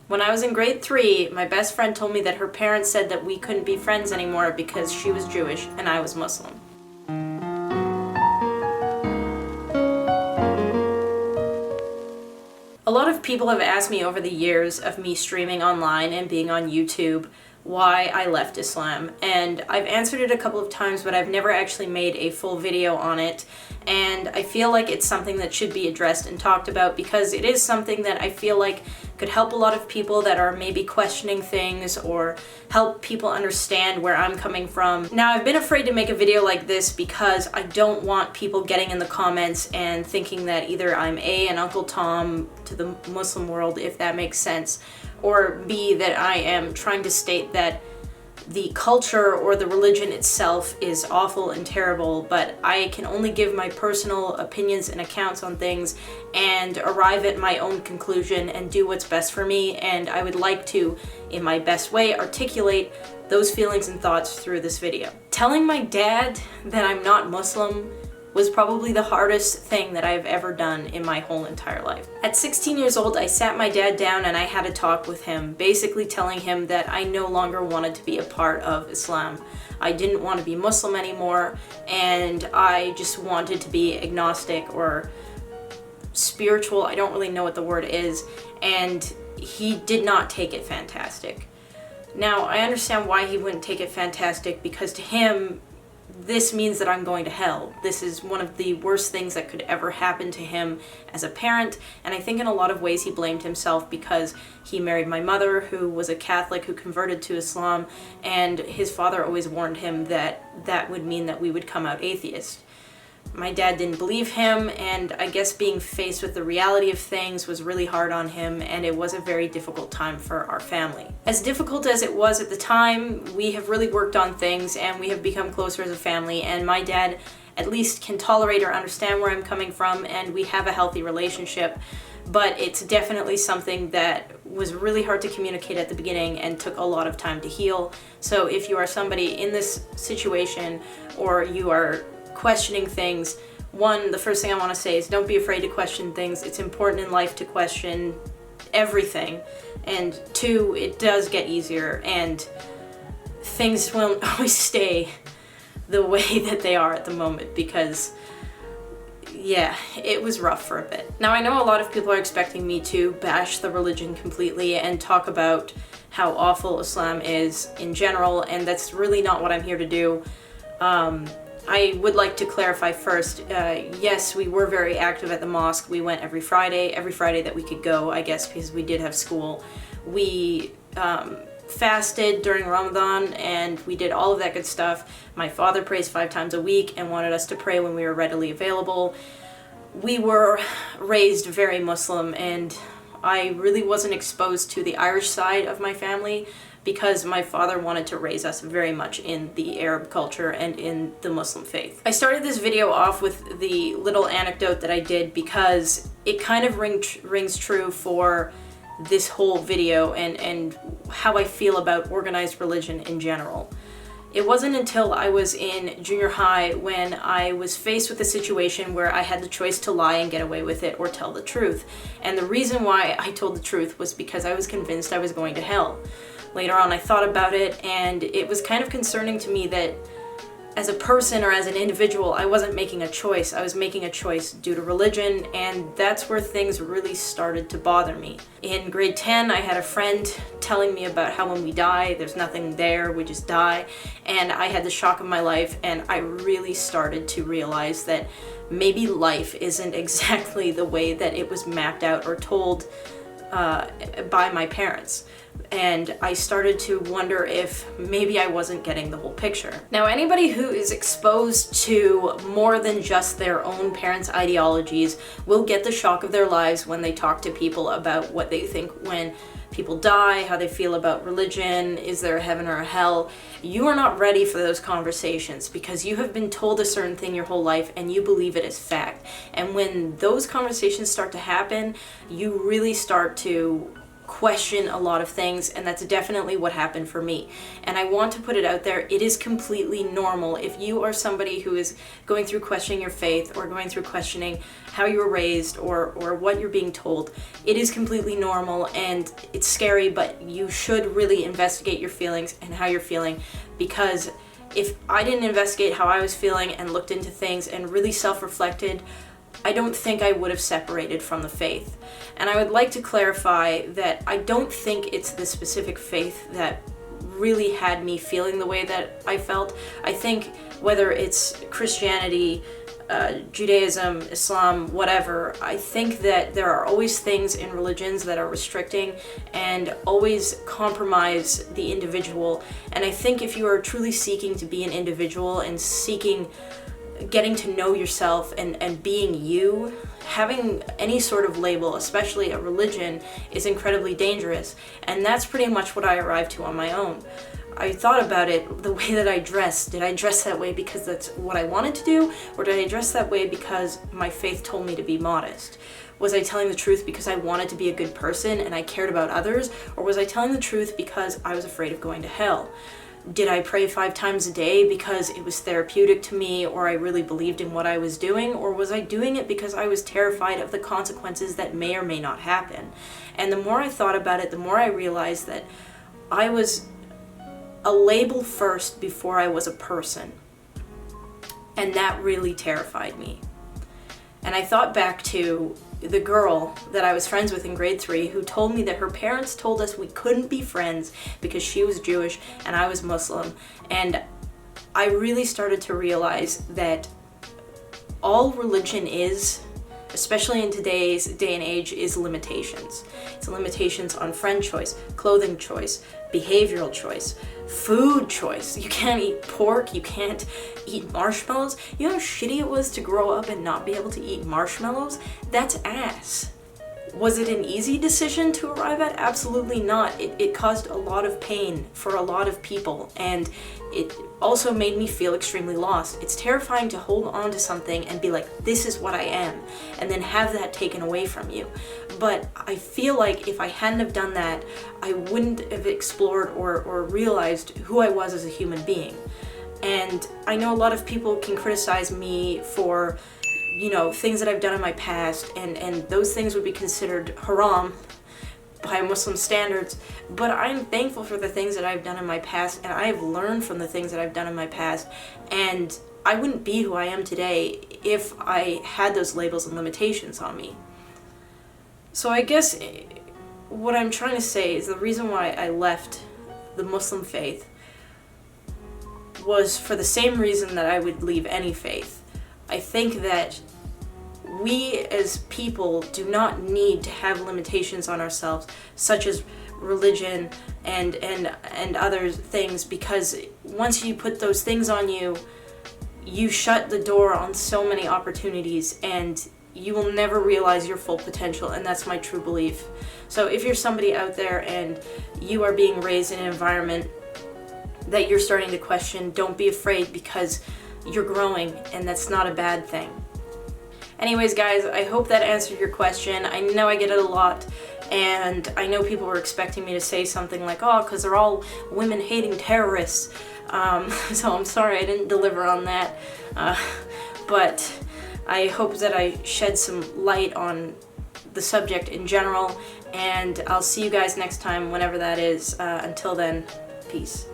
When I was in grade 3, my best friend told me that her parents said that we couldn't be friends anymore because she was Jewish and I was Muslim. A lot of people have asked me over the years of me streaming online and being on YouTube why I left Islam, and I've answered it a couple of times, but I've never actually made a full video on it, and I feel like it's something that should be addressed and talked about because it is something that I feel like could help a lot of people that are maybe questioning things or help people understand where I'm coming from. Now, I've been afraid to make a video like this because I don't want people getting in the comments and thinking that either I'm A, an Uncle Tom to the Muslim world, if that makes sense, or B, that I am trying to state that the culture or the religion itself is awful and terrible, but I can only give my personal opinions and accounts on things and arrive at my own conclusion and do what's best for me, and I would like to, in my best way, articulate those feelings and thoughts through this video. Telling my dad that I'm not Muslim was probably the hardest thing that I've ever done in my whole entire life. At 16 years old, I sat my dad down and I had a talk with him, basically telling him that I no longer wanted to be a part of Islam. I didn't want to be Muslim anymore, and I just wanted to be agnostic or spiritual. I don't really know what the word is, and he did not take it fantastic. Now, I understand why he wouldn't take it fantastic, because to him, this means that I'm going to hell. This is one of the worst things that could ever happen to him as a parent, and I think in a lot of ways he blamed himself because he married my mother, who was a Catholic who converted to Islam, and his father always warned him that that would mean that we would come out atheist. My dad didn't believe him, and I guess being faced with the reality of things was really hard on him, and it was a very difficult time for our family. As difficult as it was at the time, we have really worked on things and we have become closer as a family, and my dad at least can tolerate or understand where I'm coming from, and we have a healthy relationship. But it's definitely something that was really hard to communicate at the beginning and took a lot of time to heal. So if you are somebody in this situation or you are questioning things, one, the first thing I want to say is don't be afraid to question things. It's important in life to question everything. And two, it does get easier, and things won't always stay the way that they are at the moment, because yeah, it was rough for a bit. Now, I know a lot of people are expecting me to bash the religion completely and talk about how awful Islam is in general, and that's really not what I'm here to do. I would like to clarify first, yes, we were very active at the mosque. We went every Friday that we could go, I guess, because we did have school. We fasted during Ramadan, and we did all of that good stuff. My father prays 5 times a week and wanted us to pray when we were readily available. We were raised very Muslim, and I really wasn't exposed to the Irish side of my family because my father wanted to raise us very much in the Arab culture and in the Muslim faith. I started this video off with the little anecdote that I did because it kind of rings true for this whole video and how I feel about organized religion in general. It wasn't until I was in junior high when I was faced with a situation where I had the choice to lie and get away with it or tell the truth. And the reason why I told the truth was because I was convinced I was going to hell. Later on, I thought about it, and it was kind of concerning to me that as a person or as an individual, I wasn't making a choice. I was making a choice due to religion, and that's where things really started to bother me. In grade 10, I had a friend telling me about how when we die, there's nothing there, we just die, and I had the shock of my life, and I really started to realize that maybe life isn't exactly the way that it was mapped out or told by my parents. And I started to wonder if maybe I wasn't getting the whole picture. Now, anybody who is exposed to more than just their own parents' ideologies will get the shock of their lives when they talk to people about what they think when people die, how they feel about religion, is there a heaven or a hell. You are not ready for those conversations because you have been told a certain thing your whole life and you believe it as fact. And when those conversations start to happen, you really start to question a lot of things, and that's definitely what happened for me. And I want to put it out there, it is completely normal. If you are somebody who is going through questioning your faith, or going through questioning how you were raised, or what you're being told, it is completely normal, and it's scary, but you should really investigate your feelings and how you're feeling, because if I didn't investigate how I was feeling and looked into things and really self-reflected, I don't think I would have separated from the faith. And I would like to clarify that I don't think it's the specific faith that really had me feeling the way that I felt. I think whether it's Christianity, Judaism, Islam, whatever, I think that there are always things in religions that are restricting and always compromise the individual. And I think if you are truly seeking to be an individual and getting to know yourself and being you, having any sort of label, especially a religion, is incredibly dangerous. And that's pretty much what I arrived to on my own. I thought about it, the way that I dressed. Did I dress that way because that's what I wanted to do? Or did I dress that way because my faith told me to be modest? Was I telling the truth because I wanted to be a good person and I cared about others? Or was I telling the truth because I was afraid of going to hell? Did I pray 5 times a day because it was therapeutic to me, or I really believed in what I was doing? Or was I doing it because I was terrified of the consequences that may or may not happen? And the more I thought about it, the more I realized that I was a label first before I was a person. And that really terrified me. And I thought back to the girl that I was friends with in grade 3 who told me that her parents told us we couldn't be friends because she was Jewish and I was Muslim. And I really started to realize that all religion is, especially in today's day and age, is limitations. It's limitations on friend choice, clothing choice, behavioral choice, food choice. You can't eat pork, you can't eat marshmallows. You know how shitty it was to grow up and not be able to eat marshmallows? That's ass. Was it an easy decision to arrive at? Absolutely not. It caused a lot of pain for a lot of people, and it also made me feel extremely lost. It's terrifying to hold on to something and be like, this is what I am, and then have that taken away from you. But I feel like if I hadn't have done that, I wouldn't have explored or realized who I was as a human being. And I know a lot of people can criticize me for, you know, things that I've done in my past, and those things would be considered haram by Muslim standards, but I'm thankful for the things that I've done in my past, and I've learned from the things that I've done in my past, and I wouldn't be who I am today if I had those labels and limitations on me. So I guess what I'm trying to say is the reason why I left the Muslim faith was for the same reason that I would leave any faith. I think that we as people do not need to have limitations on ourselves, such as religion and other things, because once you put those things on you, you shut the door on so many opportunities, and you will never realize your full potential, and that's my true belief. So if you're somebody out there and you are being raised in an environment that you're starting to question, don't be afraid, because you're growing, and that's not a bad thing. Anyways, guys, I hope that answered your question. I know I get it a lot, and I know people were expecting me to say something like, oh, because they're all women-hating terrorists. So I'm sorry I didn't deliver on that. But I hope that I shed some light on the subject in general, and I'll see you guys next time, whenever that is. Until then, peace.